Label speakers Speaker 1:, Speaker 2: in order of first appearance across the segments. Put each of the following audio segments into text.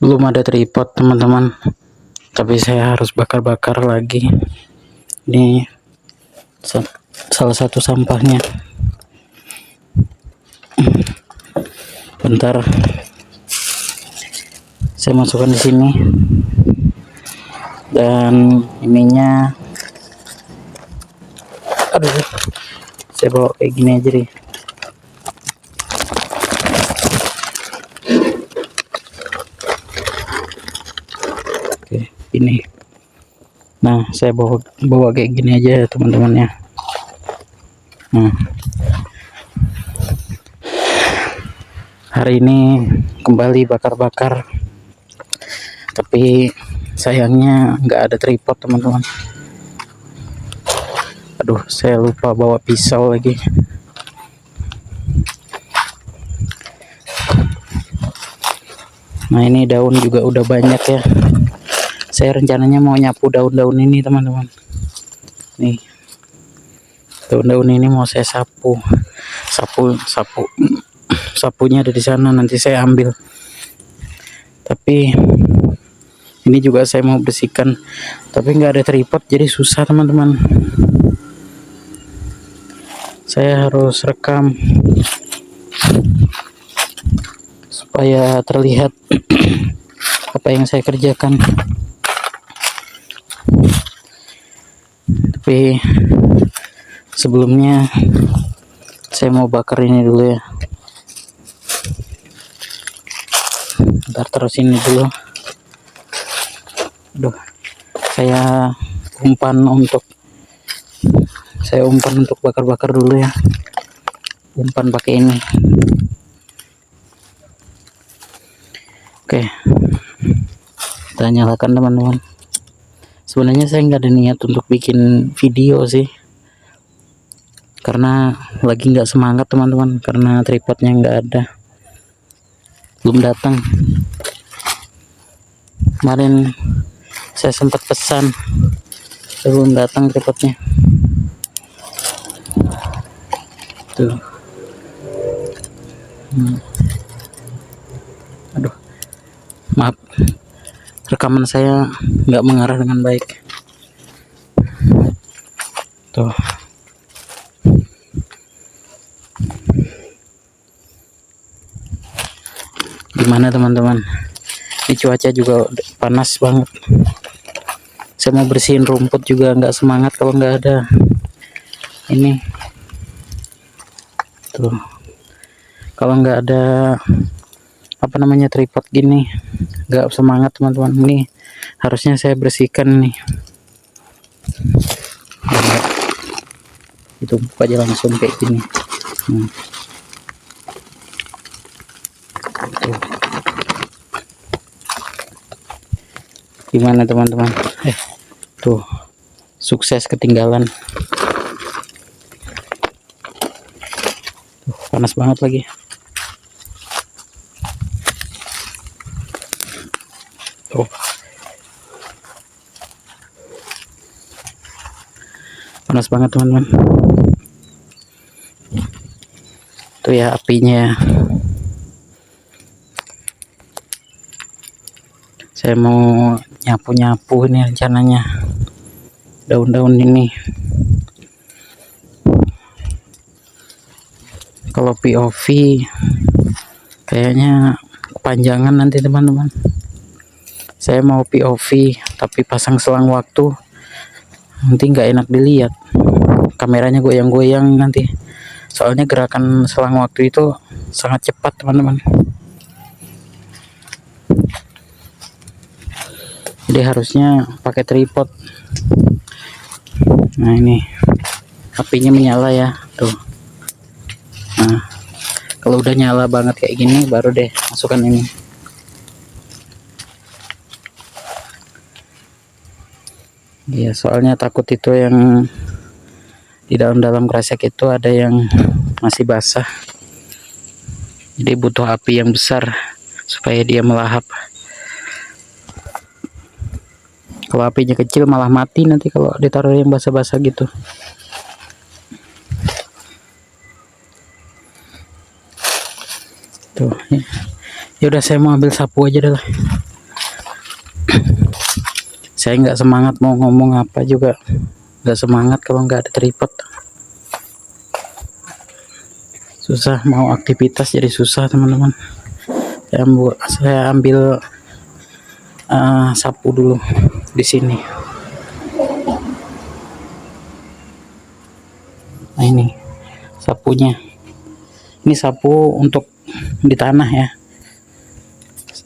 Speaker 1: Belum ada tripod teman-teman, tapi saya harus bakar-bakar lagi. Ini salah satu sampahnya. Bentar, saya masukkan di sini. Dan ininya, aduh, saya bawa kayak gini aja deh. Oke, ini. Nah, saya bawa kayak gini aja ya teman-teman ya. Nah, hari ini kembali bakar-bakar, tapi sayangnya nggak ada tripod teman-teman. Aduh, saya lupa bawa pisau lagi. Nah, ini daun juga udah banyak ya. Saya rencananya mau nyapu daun-daun ini teman-teman. Nih, daun-daun ini mau saya sapu. Sapunya ada di sana, nanti saya ambil. Tapi ini juga saya mau bersihkan, tapi nggak ada tripod jadi susah teman-teman. Saya harus rekam supaya terlihat apa yang saya kerjakan. Tapi sebelumnya saya mau bakar ini dulu ya. Bentar, terus ini dulu. Aduh, saya umpan untuk bakar-bakar dulu ya. Umpan pakai ini. Oke, kita nyalakan teman-teman. Sebenarnya saya nggak ada niat untuk bikin video sih, karena lagi nggak semangat teman-teman, karena tripodnya nggak ada, belum datang. Kemarin saya sempat pesan, belum datang tripodnya. Tuh. Aduh, maaf, rekaman saya nggak mengarah dengan baik. Tuh. Gimana teman-teman? Ini cuaca juga panas banget. Saya mau bersihin rumput juga nggak semangat kalau nggak ada ini. Tuh. Kalau nggak ada tripod gini, nggak semangat teman-teman. Ini harusnya saya bersihkan nih. Itu buka aja langsung kayak gini. Gimana teman-teman? Tuh, sukses ketinggalan. Tuh, panas banget lagi. Tuh, panas banget teman-teman. Tuh ya apinya. Saya mau nyapu-nyapu ini rencananya, daun-daun ini. Kalau POV kayaknya kepanjangan nanti teman-teman. Saya mau POV tapi pasang selang waktu, nanti nggak enak dilihat, kameranya goyang-goyang nanti, soalnya gerakan selang waktu itu sangat cepat teman-teman. Jadi harusnya pakai tripod. Nah, ini apinya menyala ya tuh. Nah, kalau udah nyala banget kayak gini baru deh masukkan ini. Ya, soalnya takut itu yang di dalam kresek itu ada yang masih basah. Jadi butuh api yang besar supaya dia melahap. Kalau apinya kecil malah mati nanti kalau ditaruh yang basah-basah gitu. Tuh, ya udah saya mau ambil sapu aja dah. Saya nggak semangat mau ngomong apa juga, nggak semangat kalau nggak ada tripod. Susah mau aktivitas jadi susah teman-teman. Saya ambil sapu dulu di sini. Nah ini sapunya. Ini sapu untuk di tanah ya.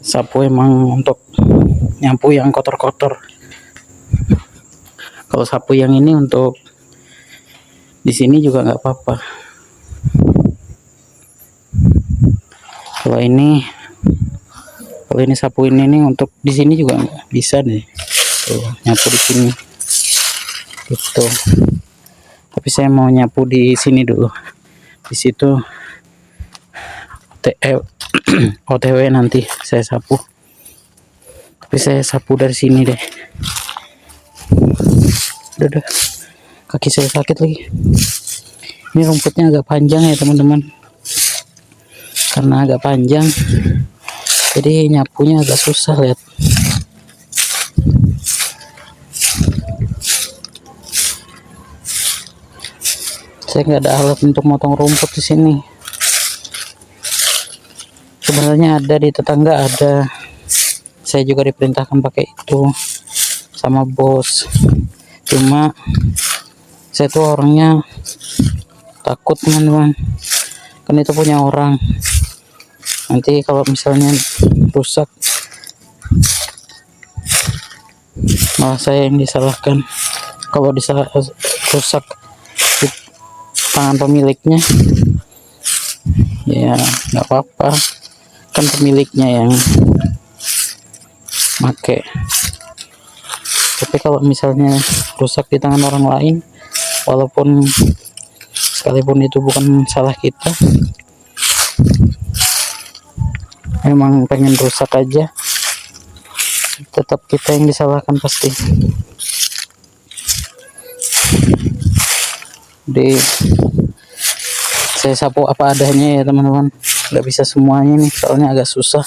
Speaker 1: Sapu emang untuk nyapu yang kotor-kotor. Kalau sapu yang ini untuk di sini juga nggak apa-apa. Kalau ini sapu ini nih untuk di sini juga bisa nih. Tuh, nyapu di sini. Gitu. Tapi saya mau nyapu di sini dulu. Di situ OTW nanti saya sapu. Tapi saya sapu dari sini deh. Udah, kaki saya sakit lagi. Ini rumputnya agak panjang ya teman-teman. Karena agak panjang, jadi nyapunya agak susah, lihat. Saya nggak ada alat untuk motong rumput di sini. Sebenarnya ada di tetangga ada. Saya juga diperintahkan pakai itu sama bos. Cuma saya tuh orangnya takut teman-teman. Kan itu punya orang. Nanti kalau misalnya rusak, malah saya yang disalahkan. Kalau rusak di tangan pemiliknya, ya nggak apa-apa. Kan pemiliknya yang make. Tapi kalau misalnya rusak di tangan orang lain, walaupun sekalipun itu bukan salah kita, memang pengen rusak aja, tetap kita yang disalahkan pasti. Jadi saya sapu apa adanya ya teman-teman, nggak bisa semuanya nih, soalnya agak susah.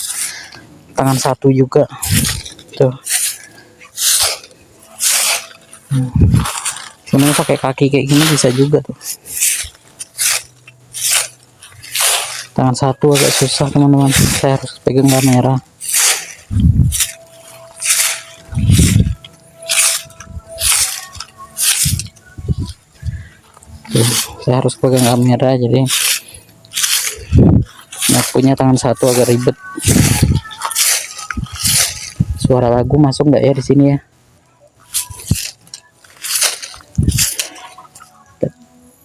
Speaker 1: Tangan satu juga tuh. Sebenarnya pakai kaki kayak gini bisa juga tuh. Tangan satu agak susah teman-teman, saya harus pegang kamera. Tuh, saya harus pegang kamera, jadi nyapunya tangan satu agak ribet. Suara lagu masuk nggak ya di sini ya?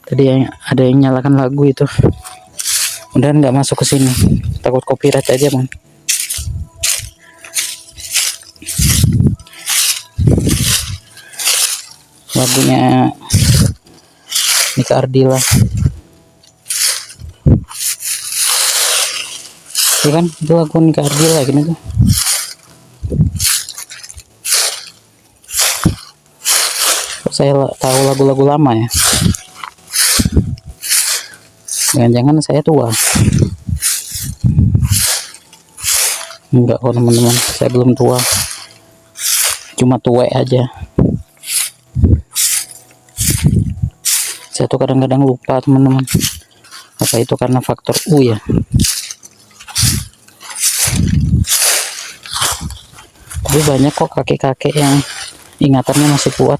Speaker 1: Tadi ada yang nyalakan lagu itu. Mudahan nggak masuk ke sini. Takut copyright aja bang. Lagunya Nika Ardila. Iya kan? Itu lagu Nika Ardila gini tuh. Kok saya tahu lagu-lagu lama ya? Jangan-jangan saya tua. Enggak kok teman-teman, saya belum tua, cuma tua aja. Saya tuh kadang-kadang lupa teman-teman, apa itu karena faktor U ya. Tapi banyak kok kakek-kakek yang ingatannya masih kuat.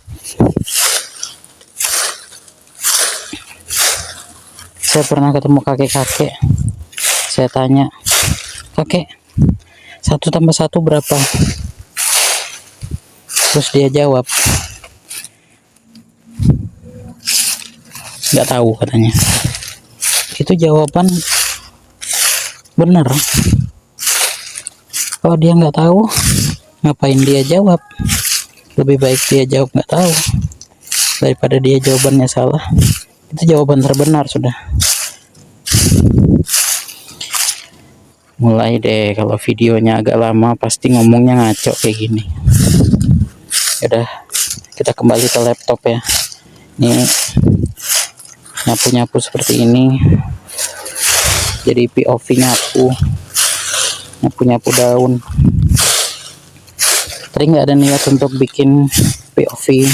Speaker 1: Saya pernah ketemu kakek-kakek, saya tanya, kakek, 1 tambah 1 berapa? Terus dia jawab, nggak tahu katanya. Itu jawaban benar. Kalau dia nggak tahu, ngapain dia jawab? Lebih baik dia jawab nggak tahu daripada dia jawabannya salah. Itu jawaban terbenar sudah. Mulai deh, kalau videonya agak lama pasti ngomongnya ngaco kayak gini. Udah, kita kembali ke laptop ya. Ini nyapu-nyapu seperti ini. Jadi POV nyapu daun. Tadi nggak ada niat untuk bikin POV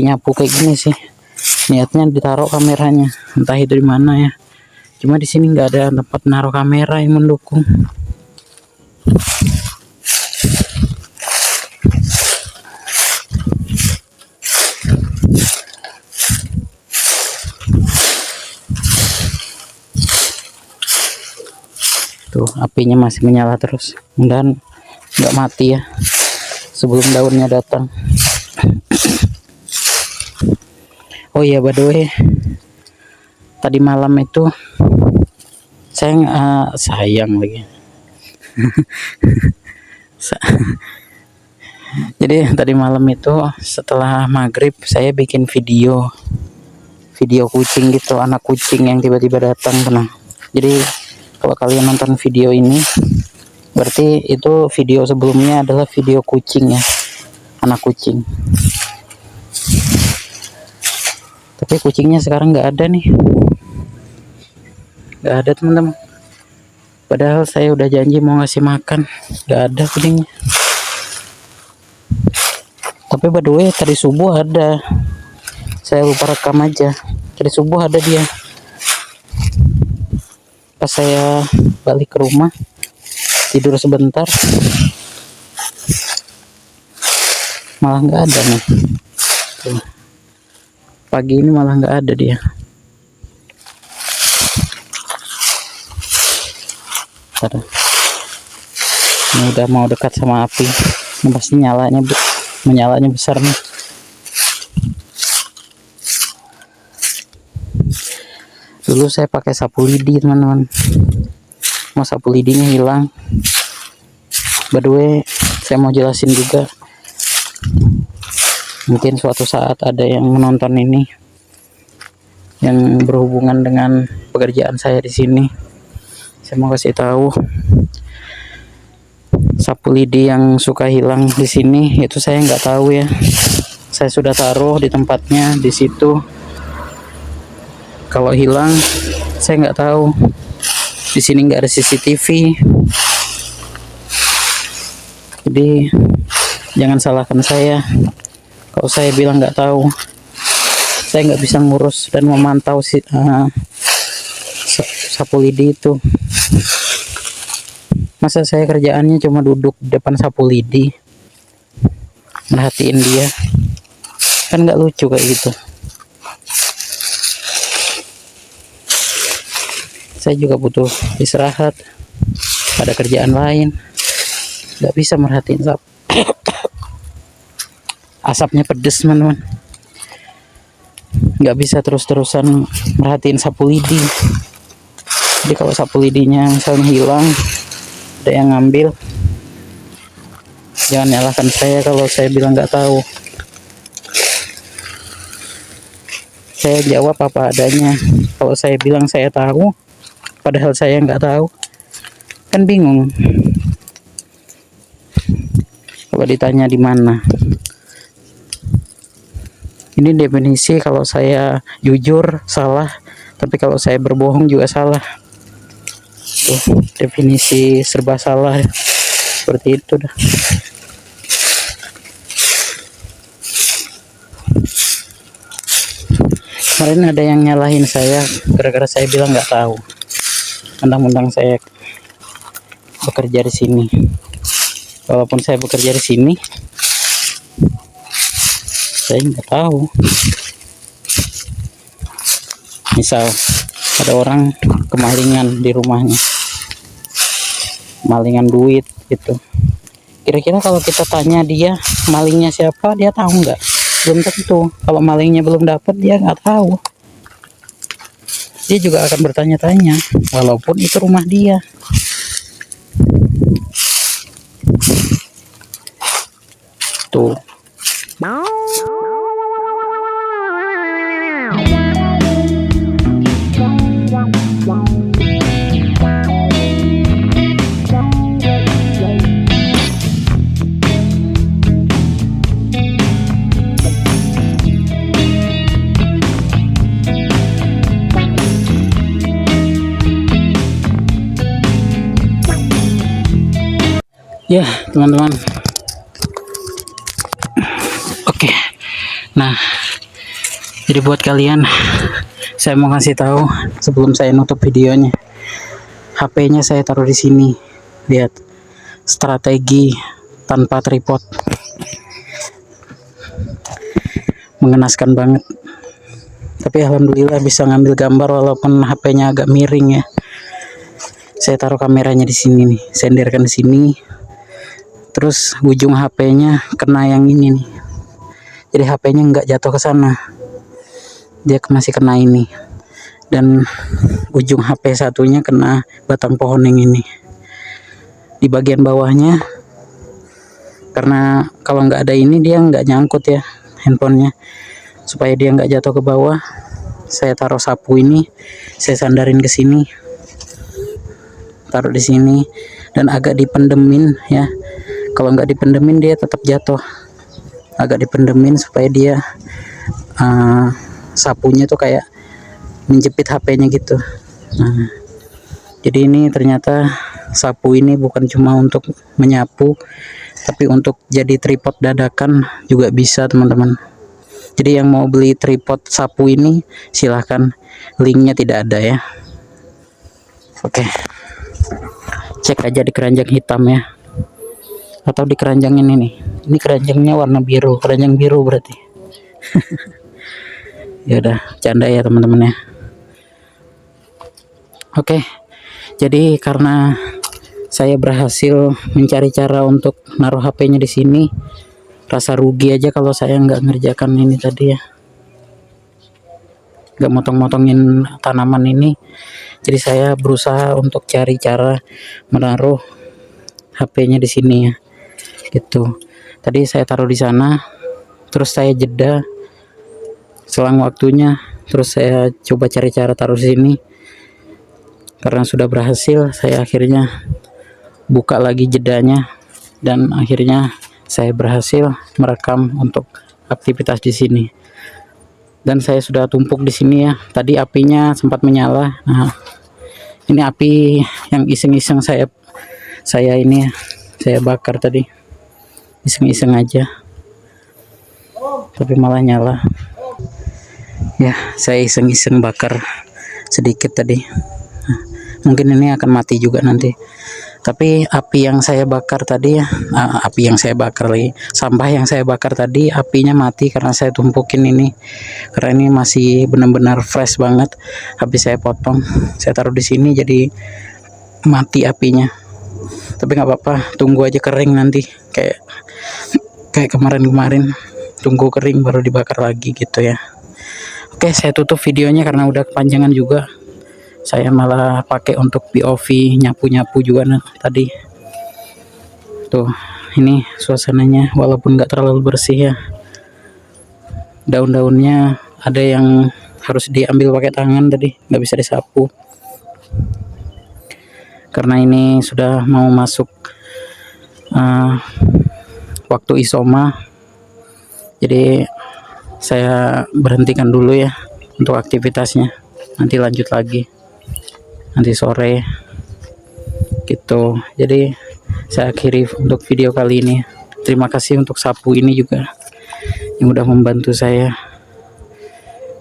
Speaker 1: nyapu kayak gini sih. Niatnya ditaruh kameranya, entah itu di mana ya. Cuma di sini nggak ada tempat naruh kamera yang mendukung. Tuh apinya masih menyala terus, dan nggak mati ya sebelum daunnya datang. Oh iya, by the way, tadi malam itu sayang lagi. Jadi tadi malam itu setelah maghrib saya bikin video kucing gitu, anak kucing yang tiba-tiba datang. Tenang. Jadi kalau kalian nonton video ini, berarti itu video sebelumnya adalah video kucing ya, anak kucing. Tapi kucingnya sekarang nggak ada nih, nggak ada teman-teman. Padahal saya udah janji mau ngasih makan, nggak ada kucingnya. Tapi by the way, tadi subuh ada, saya lupa rekam aja. Tadi subuh ada dia. Pas saya balik ke rumah, tidur sebentar, malah nggak ada nih. Tuh. Pagi ini malah nggak ada dia. Tada. Ini udah mau dekat sama api. Ini pasti menyalanya besar nih. Dulu saya pakai sapu lidi teman-teman, mau sapu lidinya hilang. By the way, saya mau jelasin juga, mungkin suatu saat ada yang menonton ini yang berhubungan dengan pekerjaan saya di sini. Saya mau kasih tahu, sapu lidi yang suka hilang di sini itu saya nggak tahu ya. Saya sudah taruh di tempatnya di situ. Kalau hilang, saya nggak tahu. Di sini nggak ada CCTV, jadi jangan salahkan saya kalau saya bilang nggak tahu. Saya nggak bisa ngurus dan memantau sapu lidi itu. Masa saya kerjaannya cuma duduk di depan sapu lidi, merhatiin dia, kan nggak lucu kayak gitu. Saya juga butuh istirahat, ada kerjaan lain, nggak bisa merhatiin asapnya pedes teman-teman. Nggak bisa terus-terusan merhatiin sapu lidi. Jadi kalau sapu lidinya misalnya hilang, ada yang ngambil, jangan nyalahkan saya kalau saya bilang nggak tahu. Saya jawab apa adanya. Kalau saya bilang saya tahu, padahal saya nggak tahu, kan bingung. Kalau ditanya di mana, ini definisi kalau saya jujur salah, tapi kalau saya berbohong juga salah. Tuh, definisi serba salah seperti itu dah. Kemarin ada yang nyalahin saya gara-gara saya bilang nggak tahu. Mentang-mentang saya bekerja di sini. Walaupun saya bekerja di sini, saya nggak tahu. Misal ada orang kemalingan di rumahnya, malingan duit gitu. Kira-kira kalau kita tanya dia malingnya siapa, dia tahu nggak? Belum tentu. Kalau malingnya belum dapat, dia nggak tahu. Dia juga akan bertanya-tanya, walaupun itu rumah dia. Tuh. Ya teman-teman, oke. Nah, jadi buat kalian, saya mau kasih tahu sebelum saya nutup videonya. HP-nya saya taruh di sini. Lihat, strategi tanpa tripod. Mengenaskan banget. Tapi alhamdulillah bisa ngambil gambar walaupun HP-nya agak miring ya. Saya taruh kameranya di sini nih, senderkan di sini. Terus ujung HP-nya kena yang ini nih. Jadi HP-nya nggak jatuh ke sana. Dia masih kena ini. Dan ujung HP satunya kena batang pohon yang ini. Di bagian bawahnya, karena kalau nggak ada ini dia nggak nyangkut ya handphonenya. Supaya dia nggak jatuh ke bawah, saya taruh sapu ini, saya sandarin ke sini, taruh di sini, dan agak dipendemin ya. Kalau nggak dipendemin dia tetap jatuh. Agak dipendemin supaya dia sapunya tuh kayak menjepit HP-nya gitu. Nah, jadi ini ternyata sapu ini bukan cuma untuk menyapu, tapi untuk jadi tripod dadakan juga bisa teman-teman. Jadi yang mau beli tripod sapu ini silahkan, linknya tidak ada ya. Oke, cek aja di keranjang hitam ya, atau di keranjang ini nih. Ini keranjangnya warna biru, keranjang biru berarti. Ya udah, canda ya teman-teman ya. Oke, jadi karena saya berhasil mencari cara untuk naruh HP-nya di sini, rasa rugi aja kalau saya nggak ngerjakan ini tadi ya, nggak motong-motongin tanaman ini. Jadi saya berusaha untuk cari cara menaruh HP-nya di sini ya, gitu. Tadi saya taruh di sana, terus saya jeda selang waktunya, terus saya coba cari cara taruh di sini. Karena sudah berhasil, saya akhirnya buka lagi jedanya, dan akhirnya saya berhasil merekam untuk aktivitas di sini. Dan saya sudah tumpuk di sini ya. Tadi apinya sempat menyala. Nah, ini api yang iseng-iseng saya bakar tadi. Iseng-iseng aja. Tapi malah nyala. Ya, saya iseng-iseng bakar sedikit tadi. Nah, mungkin ini akan mati juga nanti. Tapi api yang saya bakar tadi ya, sampah yang saya bakar tadi apinya mati karena saya tumpukin ini. Karena ini masih benar-benar fresh banget. Habis saya potong, saya taruh di sini jadi mati apinya. Tapi nggak apa-apa, tunggu aja kering nanti. Kayak kemarin-kemarin, tunggu kering baru dibakar lagi gitu ya. Oke, saya tutup videonya karena udah kepanjangan juga. Saya malah pakai untuk POV nyapu-nyapu juga tadi. Tuh, ini suasananya walaupun nggak terlalu bersih ya. Daun-daunnya ada yang harus diambil pakai tangan tadi, nggak bisa disapu. Karena ini sudah mau masuk waktu isoma. Jadi saya berhentikan dulu ya untuk aktivitasnya. Nanti lanjut lagi. Nanti sore gitu. Jadi saya akhiri untuk video kali ini. Terima kasih untuk sapu ini juga yang udah membantu saya,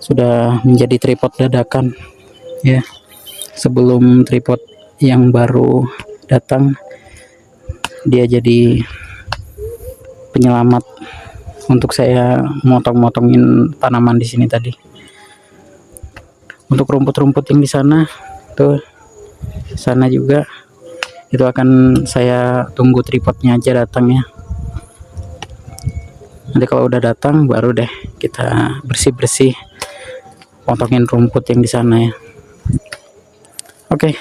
Speaker 1: sudah menjadi tripod dadakan ya. Sebelum tripod yang baru datang, dia jadi penyelamat untuk saya motong-motongin tanaman di sini tadi. Untuk rumput-rumput yang di sana tuh, sana juga itu akan saya tunggu tripodnya aja datang ya. Nanti kalau udah datang baru deh kita bersih-bersih, potongin rumput yang di sana ya. Oke,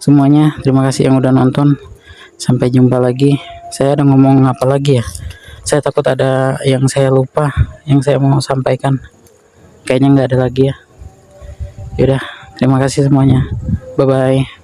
Speaker 1: semuanya terima kasih yang udah nonton. Sampai jumpa lagi. Saya ada ngomong apa lagi ya? Saya takut ada yang saya lupa, yang saya mau sampaikan. Kayaknya nggak ada lagi ya. Yaudah, terima kasih semuanya. Bye bye.